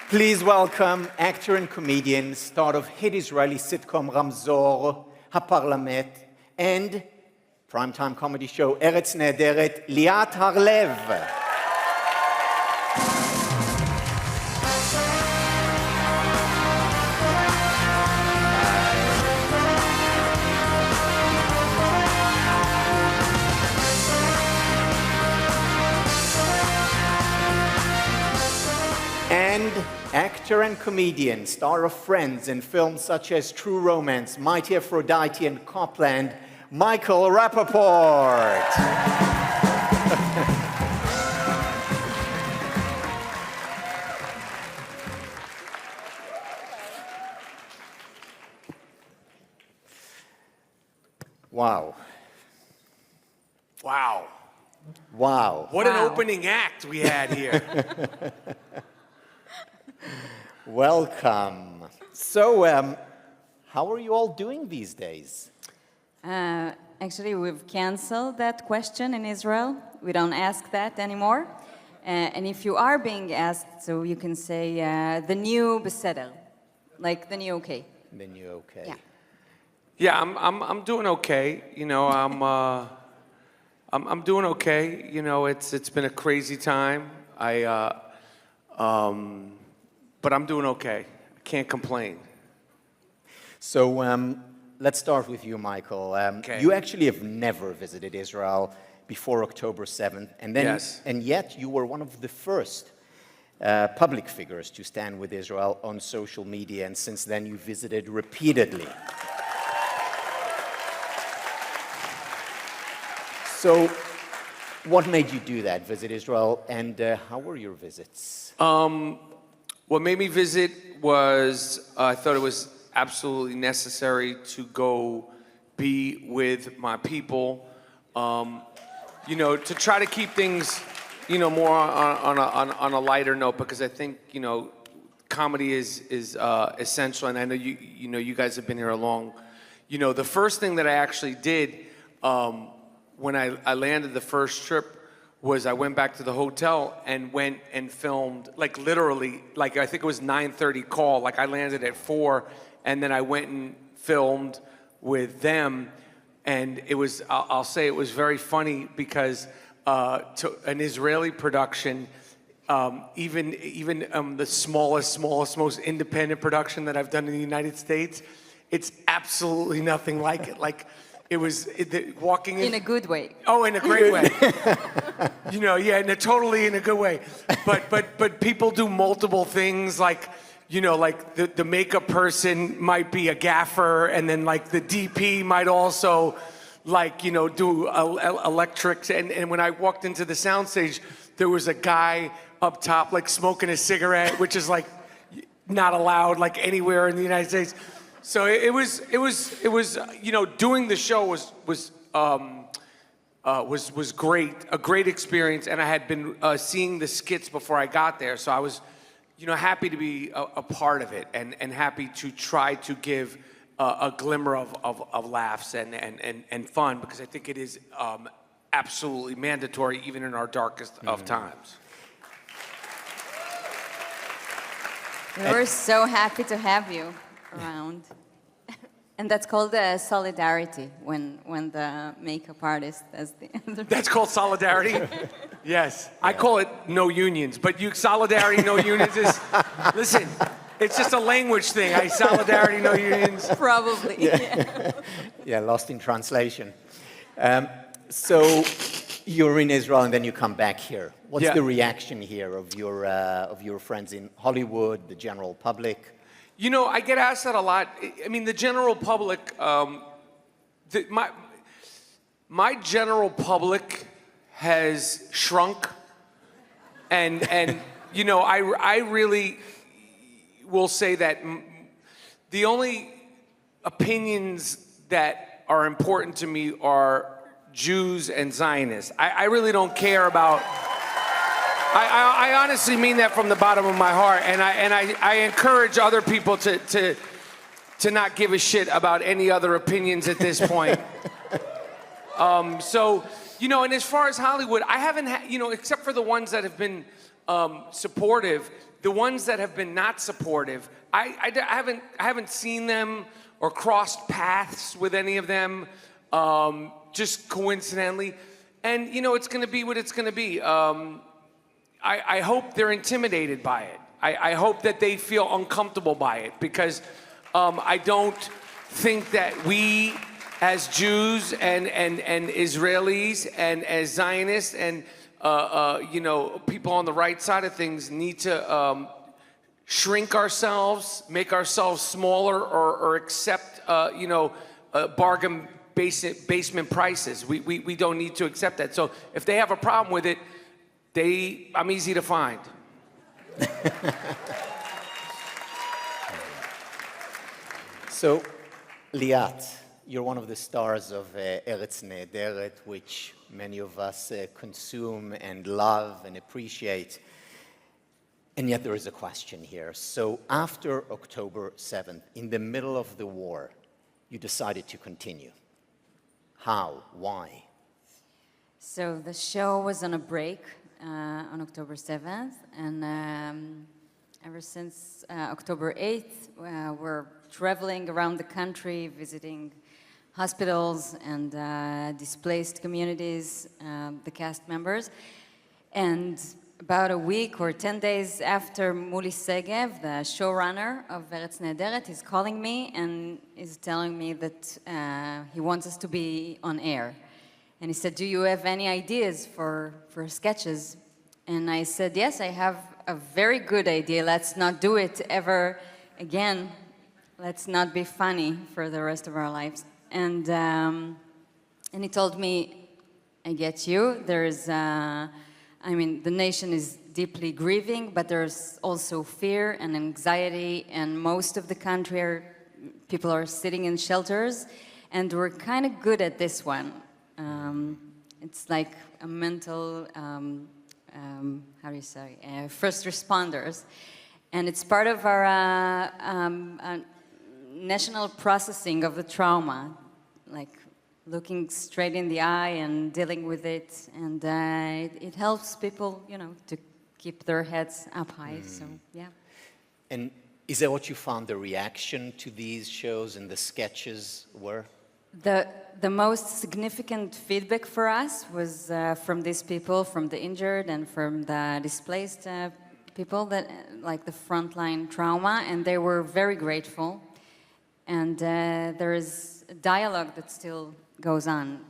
Please welcome actor and comedian, star of hit Israeli sitcom Ramzor, Haparlamet, and primetime comedy show Eretz Nehederet, Liat Har Lev. And actor and comedian, star of Friends in films such as True Romance, Mighty Aphrodite, and Copland, Michael Rapaport. Wow. Wow. Wow. What an opening act we had here. Welcome. So, how are you all doing these days? Actually, we've canceled that question in Israel. We don't ask that anymore. And if you are being asked, so you can say the new beseder, like the new okay. The new okay. Yeah. Yeah, I'm doing okay. You know, I'm doing okay. You know, it's been a crazy time. But I'm doing okay. I can't complain. So let's start with you, Michael. Okay. You actually have never visited Israel before October 7th, and then, Yes. and yet you were one of the first public figures to stand with Israel on social media, and since then you visited repeatedly. So, what made you do that, visit Israel, and how were your visits? What made me visit was I thought it was absolutely necessary to go be with my people, you know, to try to keep things, you know, more on a lighter note, because I think, you know, comedy is essential, and I know you guys have been here long. You know, the first thing that I actually did when I landed the first trip was I went back to the hotel and went and filmed, like literally, like I think it was 9:30 call, like I landed at 4, and then I went and filmed with them, and it was, I'll say it was very funny because to an Israeli production, even the smallest, most independent production that I've done in the United States, it's absolutely nothing like it. Like, it was walking in a good way. Oh, in a great way. You know, yeah, totally in a good way. But people do multiple things, like, you know, like the makeup person might be a gaffer, and then like the DP might also, like, you know, do electrics. And when I walked into the soundstage, there was a guy up top, like smoking a cigarette, which is like not allowed, like anywhere in the United States. So it was, you know, doing the show was great, a great experience, and I had been seeing the skits before I got there, so I was, you know, happy to be a part of it, and happy to try to give a glimmer of laughs and fun, because I think it is absolutely mandatory, even in our darkest of times. We were so happy to have you around. And that's called solidarity, when the makeup artist has the other. That's called solidarity? Yes. I call it no unions, but solidarity, no unions is, listen, it's just a language thing. Solidarity, no unions. Probably, yeah. Yeah, lost in translation. So you're in Israel and then you come back here. What's the reaction here of your friends in Hollywood, the general public? You know, I get asked that a lot. I mean, the general public, my general public has shrunk, and you know, I really will say that the only opinions that are important to me are Jews and Zionists. I really don't care about. I honestly mean that from the bottom of my heart, and I encourage other people to not give a shit about any other opinions at this point. So You know, and as far as Hollywood, I haven't had, you know, except for the ones that have been supportive, the ones that have been not supportive, I haven't seen them or crossed paths with any of them, just coincidentally. And, you know, it's going to be what it's going to be. I hope they're intimidated by it. I hope that they feel uncomfortable by it, because I don't think that we as Jews and Israelis and as Zionists and you know, people on the right side of things need to shrink ourselves, make ourselves smaller, or accept you know, bargain basement prices. We don't need to accept that. So if they have a problem with it, I'm easy to find. So, Liat, you're one of the stars of Eretz Nehederet, which many of us consume and love and appreciate. And yet there is a question here. So after October 7th, in the middle of the war, you decided to continue. How? Why? So the show was on a break on October 7th, and ever since October 8th, we're traveling around the country, visiting hospitals and displaced communities, the cast members. And about a week or 10 days after, Muli Segev, the showrunner of Eretz Nehederet, is calling me and is telling me that he wants us to be on air. And he said, do you have any ideas for sketches? And I said, yes, I have a very good idea. Let's not do it ever again. Let's not be funny for the rest of our lives. And he told me, I get you. There's, I mean, the nation is deeply grieving, but there's also fear and anxiety, and most of the country people are sitting in shelters, and we're kind of good at this one. It's like a mental, how do you say, first responders. And it's part of our national processing of the trauma, like looking straight in the eye and dealing with it. And it helps people, you know, to keep their heads up high, so yeah. And is that what you found the reaction to these shows and the sketches were? The most significant feedback for us was from these people, from the injured and from the displaced people, that like the frontline trauma, and they were very grateful. And there is a dialogue that still goes on.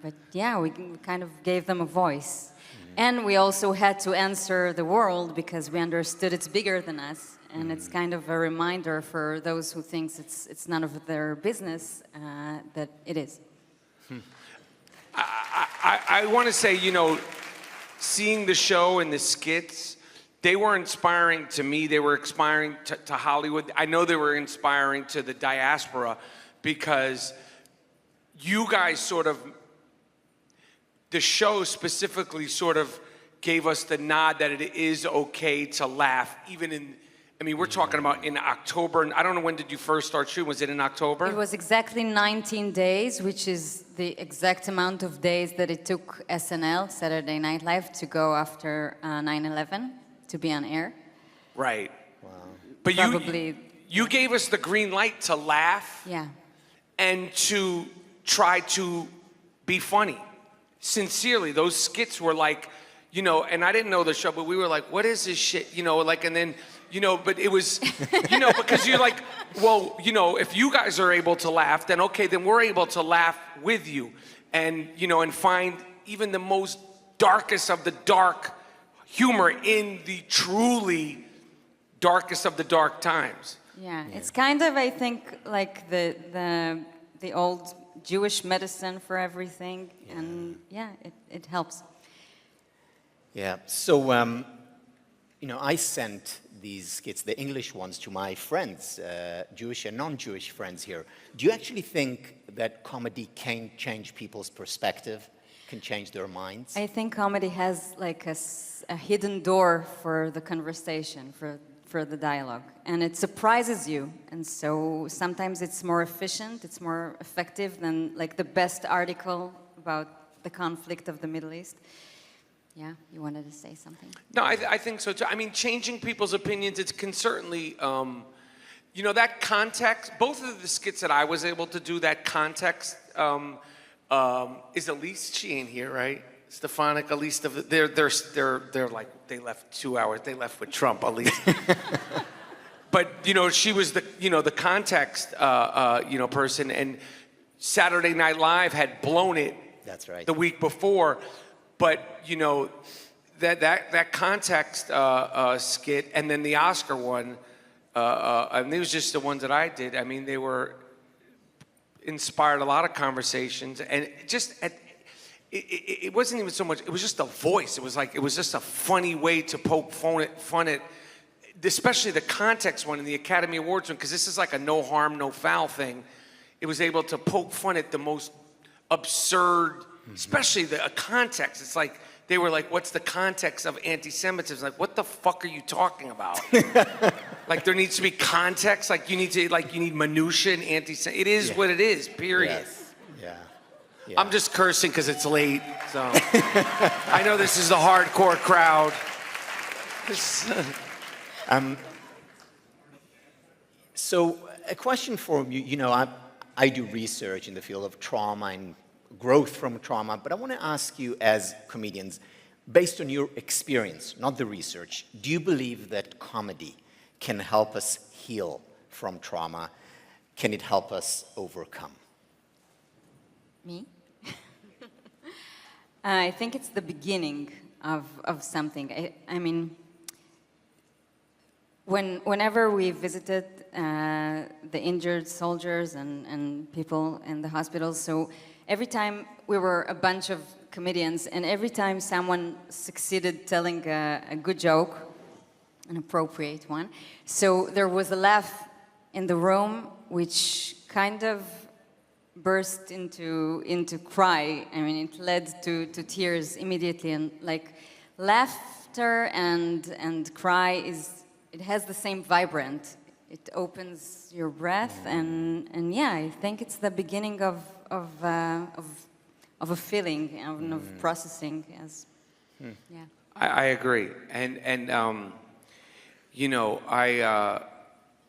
But yeah, we kind of gave them a voice. And we also had to answer the world because we understood it's bigger than us. And it's kind of a reminder for those who think it's none of their business that it is. I want to say, you know, seeing the show and the skits, they were inspiring to me. They were inspiring to Hollywood. I know they were inspiring to the diaspora, because you guys sort of, the show specifically sort of gave us the nod that it is okay to laugh, even in, I mean, we're talking about in October, and I don't know, when did you first start shooting? Was it in October? It was exactly 19 days, which is the exact amount of days that it took SNL, Saturday Night Live, to go after 9/11, to be on air. Right. Wow. But Probably, you gave us the green light to laugh, yeah, and to try to be funny. Sincerely, those skits were like, you know, and I didn't know the show, but we were like, what is this shit? You know, like, and then, you know, but it was, you know, because you're like, well, you know, if you guys are able to laugh, then okay, then we're able to laugh with you. And, you know, and find even the most darkest of the dark humor in the truly darkest of the dark times. yeah. It's kind of, I think, like the old Jewish medicine for everything, and yeah, it helps. Yeah, so, you know, I sent these skits, the English ones, to my friends, Jewish and non-Jewish friends here. Do you actually think that comedy can change people's perspective, can change their minds? I think comedy has like a hidden door for the conversation, for the dialogue, and it surprises you, and so sometimes it's more efficient, it's more effective than like the best article about the conflict of the Middle East. Yeah, you wanted to say something? No, I think so too. I mean, changing people's opinions, it can certainly, you know, that context, both of the skits that I was able to do, that context is Elise. She ain't here, right? Stefanik, Elise, they're like, they left 2 hours, they left with Trump, Elise. But, you know, she was the, you know, the context, you know, person, and Saturday Night Live had blown it. That's right. The week before. But, you know, that context skit, and then the Oscar one, and it was just the ones that I did. I mean, they were inspired a lot of conversations, and just it wasn't even so much. It was just a voice. It was like it was just a funny way to poke fun at, especially the context one and the Academy Awards one, because this is like a no harm, no foul thing. It was able to poke fun at the most absurd. Especially the context. It's like, they were like, what's the context of anti-Semitism? Like, what the fuck are you talking about? Like, there needs to be context. Like, you need minutia and anti-Semitism. It is what it is, period. Yes. Yeah. I'm just cursing because it's late, so. I know this is a hardcore crowd. So, a question for you. You know, I do research in the field of trauma and growth from trauma, but I want to ask you as comedians, based on your experience, not the research, do you believe that comedy can help us heal from trauma? Can it help us overcome? Me? I think it's the beginning of something. I mean, whenever we visited the injured soldiers and people in the hospitals, so every time we were a bunch of comedians, and every time someone succeeded telling a good joke, an appropriate one, so there was a laugh in the room, which kind of burst into cry. I mean, it led to tears immediately, and like laughter and cry it has the same vibrant. It opens your breath, and yeah, I think it's the beginning of a feeling and of processing. As yeah, I agree, and you know, I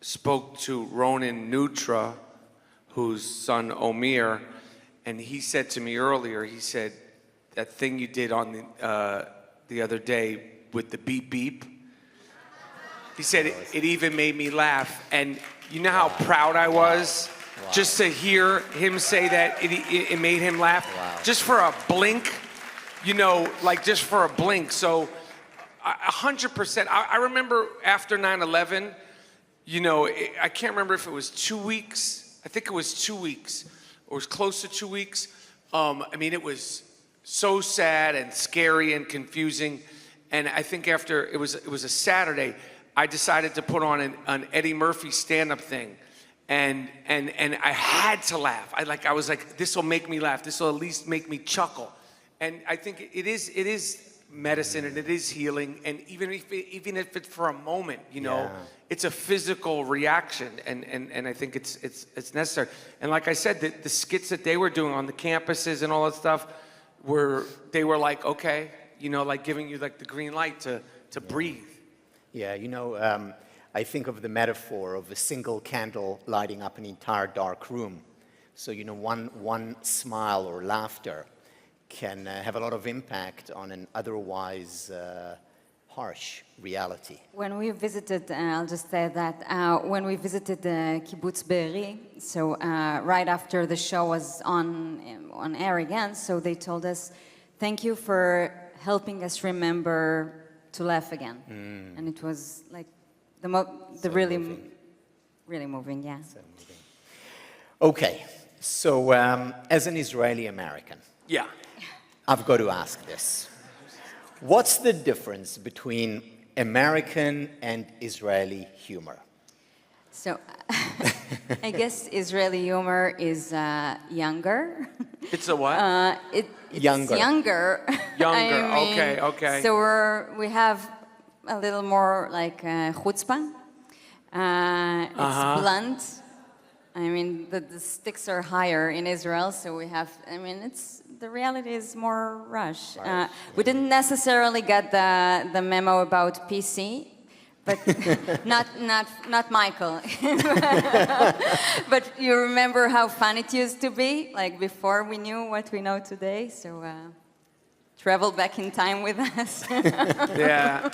spoke to Ronan Nutra, whose son Omir, and he said to me earlier, he said, that thing you did on the other day with the beep beep. He said it even made me laugh, and you know how proud I was just to hear him say that it made him laugh, just for a blink, you know, like just for a blink. So 100%. I remember after 9/11, you know, I can't remember if it was 2 weeks. I think it was 2 weeks, or it was close to 2 weeks. I mean, it was so sad and scary and confusing. And I think after it was a Saturday, I decided to put on an Eddie Murphy stand-up thing, and I had to laugh. I was like, this will make me laugh. This will at least make me chuckle. And I think it is medicine, and it is healing. And even if it's for a moment, you know, it's a physical reaction, and I think it's necessary. And like I said, the skits that they were doing on the campuses and all that stuff they were like, okay, you know, like giving you like the green light to breathe. Yeah, you know, I think of the metaphor of a single candle lighting up an entire dark room. So, you know, one smile or laughter can have a lot of impact on an otherwise harsh reality. When we visited, I'll just say that, when we visited Kibbutz Be'eri, so right after the show was on air again, so they told us, thank you for helping us remember to laugh again. And it was like really moving, yeah. So moving. Okay, so as an Israeli American, Yeah. I've got to ask this. What's the difference between American and Israeli humor? So, I guess Israeli humor is younger. It's a what? It's Younger. Younger. Younger, I mean, okay. So we have a little more like chutzpah. It's blunt. I mean, the sticks are higher in Israel, so we have, I mean, the reality is more rush. We didn't necessarily get the memo about PC, but not Michael. But you remember how fun it used to be, like before we knew what we know today. So travel back in time with us. Yeah.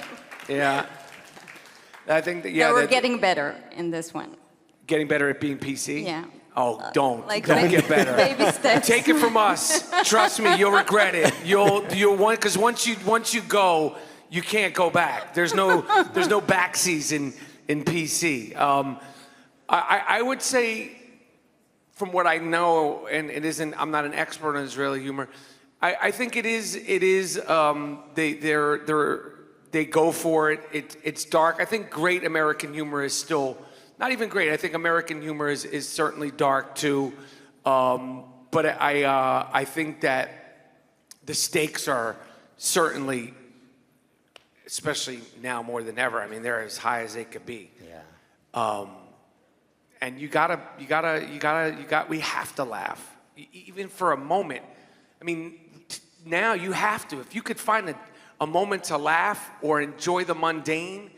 I think that we're getting better in this one. Getting better at being PC. Yeah. Oh, don't get better. Baby steps. Take it from us. Trust me, you'll regret it. You'll want, because once you go, you can't go back. There's no backsies in PC. I would say, from what I know, and it isn't, I'm not an expert on Israeli humor. I think it is. They go for it. It's dark. I think great American humor is still. Not even great. I think American humor is certainly dark too, but I think that the stakes are certainly, especially now more than ever. I mean, they're as high as they could be. Yeah. And we have to laugh, even for a moment. I mean, now you have to. If you could find a moment to laugh or enjoy the mundane.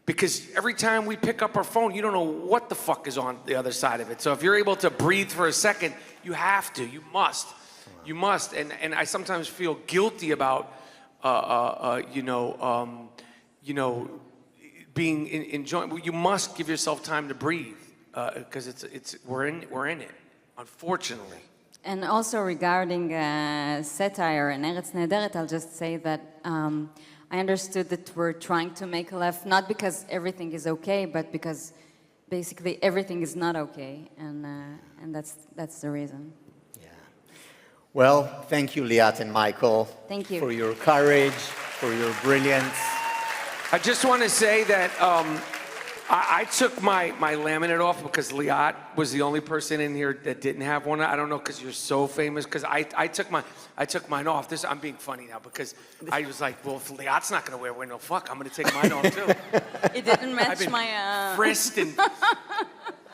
Because every time we pick up our phone, you don't know what the fuck is on the other side of it. So if you're able to breathe for a second, you have to, you must. And I sometimes feel guilty about, being enjoying. You must give yourself time to breathe, because we're in it, unfortunately. And also regarding satire and Eretz Nehederet, I'll just say that I understood that we're trying to make a laugh, not because everything is okay, but because basically everything is not okay, and that's the reason. Yeah. Well, thank you, Liat and Michael. Thank you. For your courage, for your brilliance. I just want to say that I took my laminate off because Liat was the only person in here that didn't have one. I don't know, because you're so famous. Because I took mine off. I'm being funny now, because I was like, well, if Liat's not going to wear one, no fuck, I'm going to take mine off too. It didn't match I've been my. frisked and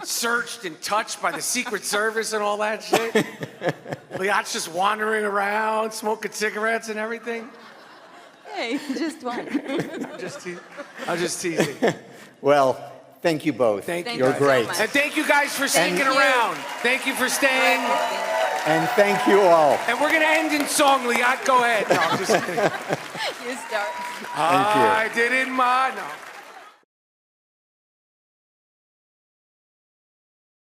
searched and touched by the Secret Service and all that shit. Liat's just wandering around, smoking cigarettes and everything. Hey, just one. I'm just teasing. Well, thank you both. Thank you. You're Thank you so great. much. And thank you guys for sticking around. Thank you for staying. And thank you all. And we're going to end in song, Liat. Go ahead. No, I'm just kidding. You start. Thank you. I didn't mind. No.